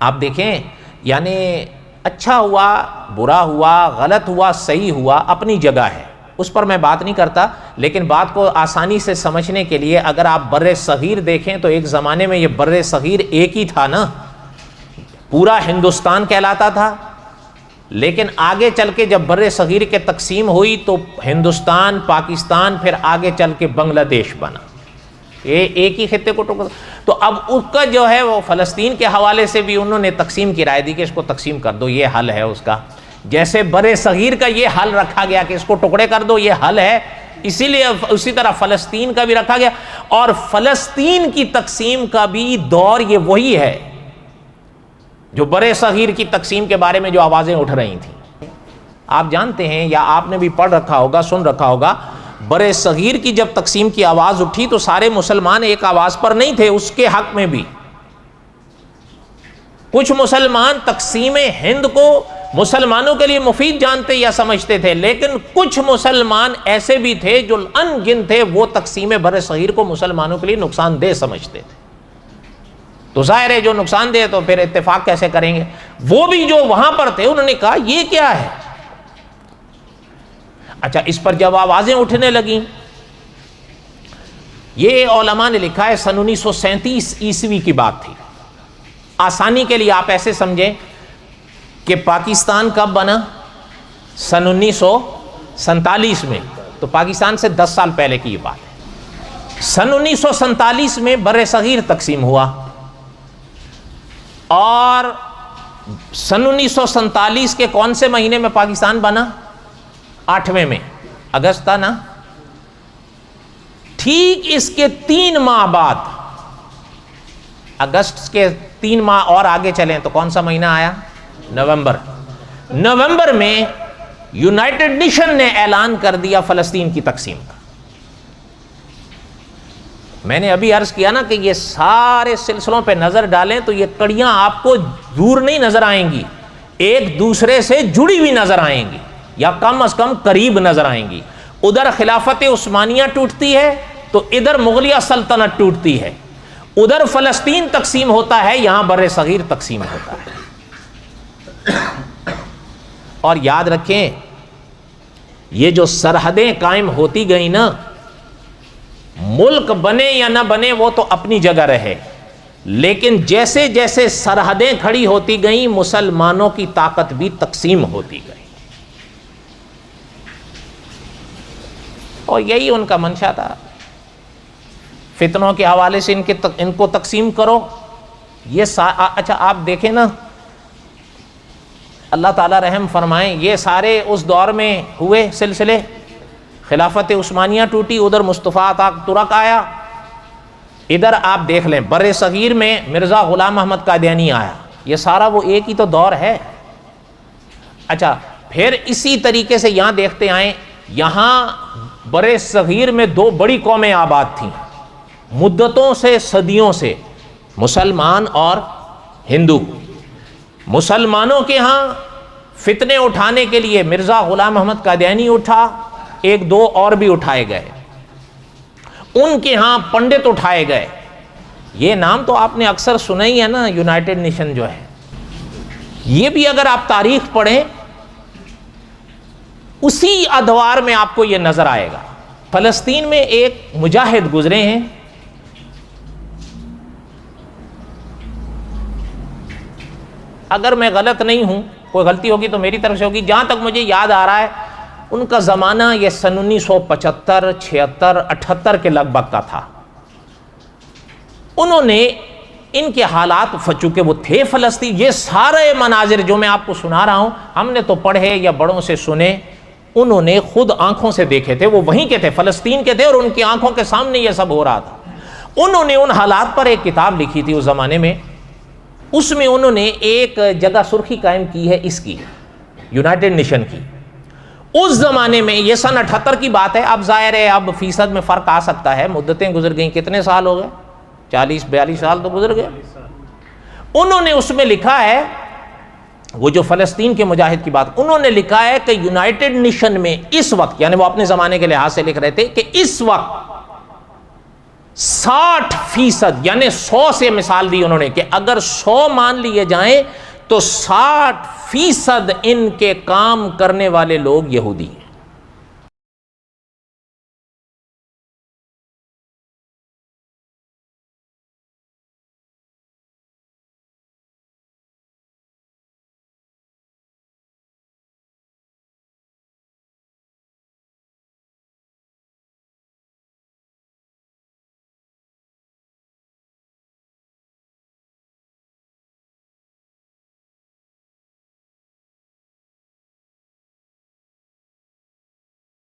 آپ دیکھیں، یعنی اچھا ہوا، برا ہوا، غلط ہوا، صحیح ہوا، اپنی جگہ ہے، اس پر میں بات نہیں کرتا، لیکن بات کو آسانی سے سمجھنے کے لیے اگر آپ بر صغیر دیکھیں تو ایک زمانے میں یہ بر صغیر ایک ہی تھا نا، پورا ہندوستان کہلاتا تھا، لیکن آگے چل کے جب بر صغیر کے تقسیم ہوئی تو ہندوستان، پاکستان، پھر آگے چل کے بنگلہ دیش بنا، یہ ایک ہی خطے کو ٹکڑا۔ تو اب اس کا جو ہے وہ فلسطین کے حوالے سے بھی انہوں نے تقسیم کی رائے دی کہ اس کو تقسیم کر دو، یہ حل ہے اس کا، جیسے بر صغیر کا یہ حل رکھا گیا کہ اس کو ٹکڑے کر دو، یہ حل ہے، اسی لیے اسی طرح فلسطین کا بھی رکھا گیا، اور فلسطین کی تقسیم کا بھی دور یہ وہی ہے جو بر صغیر کی تقسیم کے بارے میں جو آوازیں اٹھ رہی تھیں۔ آپ جانتے ہیں یا آپ نے بھی پڑھ رکھا ہوگا، سن رکھا ہوگا، بر صغیر کی جب تقسیم کی آواز اٹھی تو سارے مسلمان ایک آواز پر نہیں تھے، اس کے حق میں بھی کچھ مسلمان تقسیم ہند کو مسلمانوں کے لیے مفید جانتے یا سمجھتے تھے، لیکن کچھ مسلمان ایسے بھی تھے جو ان گن تھے، وہ تقسیم بر صغیر کو مسلمانوں کے لیے نقصان دہ سمجھتے تھے۔ تو ظاہر ہے جو نقصان دہ تو پھر اتفاق کیسے کریں گے؟ وہ بھی جو وہاں پر تھے انہوں نے کہا یہ کیا ہے؟ اچھا، اس پر جب آوازیں اٹھنے لگیں، یہ علماء نے لکھا ہے سن 1937 عیسوی کی بات تھی۔ آسانی کے لیے آپ ایسے سمجھیں کہ پاکستان کب بنا؟ سن 1947 میں، تو پاکستان سے 10 سال پہلے کی یہ بات ہے۔ سن 1947 میں بر صغیر تقسیم ہوا، اور سن 1947 کے کون سے مہینے میں پاکستان بنا؟ 8ویں میں، اگست تھا نا۔ ٹھیک اس کے 3 ماہ بعد، اگست کے 3 ماہ اور آگے چلیں تو کون سا مہینہ آیا؟ نومبر۔ نومبر میں یونائٹڈ نیشن نے اعلان کر دیا فلسطین کی تقسیم کا۔ میں نے ابھی عرض کیا نا کہ یہ سارے سلسلوں پہ نظر ڈالیں تو یہ کڑیاں آپ کو دور نہیں نظر آئیں گی، ایک دوسرے سے جڑی ہوئی نظر آئیں گی، یا کم از کم قریب نظر آئیں گی۔ ادھر خلافت عثمانیہ ٹوٹتی ہے تو ادھر مغلیہ سلطنت ٹوٹتی ہے، ادھر فلسطین تقسیم ہوتا ہے، یہاں بر صغیر تقسیم ہوتا ہے۔ اور یاد رکھیں، یہ جو سرحدیں قائم ہوتی گئیں نا، ملک بنے یا نہ بنے وہ تو اپنی جگہ رہے، لیکن جیسے جیسے سرحدیں کھڑی ہوتی گئیں مسلمانوں کی طاقت بھی تقسیم ہوتی گئی، اور یہی ان کا منشا تھا۔ فتنوں کے حوالے سے ان کو تقسیم کرو، یہ اچھا آپ دیکھیں نا، اللہ تعالیٰ رحم فرمائیں، یہ سارے اس دور میں ہوئے سلسلے، خلافت عثمانیہ ٹوٹی، ادھر مصطفیٰ ترک آیا، ادھر آپ دیکھ لیں بر صغیر میں مرزا غلام احمد قادیانی آیا، یہ سارا وہ ایک ہی تو دور ہے۔ اچھا، پھر اسی طریقے سے یہاں دیکھتے آئیں، یہاں بر صغیر میں 2 بڑی قومیں آباد تھیں مدتوں سے، صدیوں سے، مسلمان اور ہندو۔ مسلمانوں کے ہاں فتنے اٹھانے کے لیے مرزا غلام احمد قادیانی اٹھا، 1-2 اور بھی اٹھائے گئے، ان کے ہاں پنڈت اٹھائے گئے۔ یہ نام تو آپ نے اکثر سنا ہی ہے نا، یونائٹڈ نیشن جو ہے، یہ بھی اگر آپ تاریخ پڑھیں اسی ادوار میں آپ کو یہ نظر آئے گا۔ فلسطین میں ایک مجاہد گزرے ہیں، اگر میں غلط نہیں ہوں، کوئی غلطی ہوگی تو میری طرف سے ہوگی، جہاں تک مجھے یاد آ رہا ہے ان کا زمانہ یہ سن 1975 76 78 کے لگ بھگ کا تھا۔ انہوں نے ان کے حالات، چونکہ وہ تھے فلسطین، یہ سارے مناظر جو میں آپ کو سنا رہا ہوں ہم نے تو پڑھے یا بڑوں سے سنے، انہوں نے خود آنکھوں سے دیکھے تھے، وہ وہیں کے تھے، فلسطین کے تھے، اور ان کی آنکھوں کے سامنے یہ سب ہو رہا تھا۔ انہوں نے ان حالات پر ایک کتاب لکھی تھی اس زمانے میں، اس میں انہوں نے ایک جگہ سرخی قائم کی ہے اس کی، یونائٹڈ نیشن کی۔ اس زمانے میں، یہ سن 78 کی بات ہے، اب ظاہر ہے اب فیصد میں فرق آ سکتا ہے، مدتیں گزر گئیں، کتنے سال ہو گئے؟ 40-42 سال تو گزر گئے۔ انہوں نے اس میں لکھا ہے، وہ جو فلسطین کے مجاہد کی بات، انہوں نے لکھا ہے کہ یونائٹڈ نیشن میں اس وقت، یعنی وہ اپنے زمانے کے لحاظ سے لکھ رہے تھے کہ اس وقت 60% یعنی 100 سے مثال دی انہوں نے کہ اگر 100 مان لیے جائیں تو 60% ان کے کام کرنے والے لوگ یہودی ہیں۔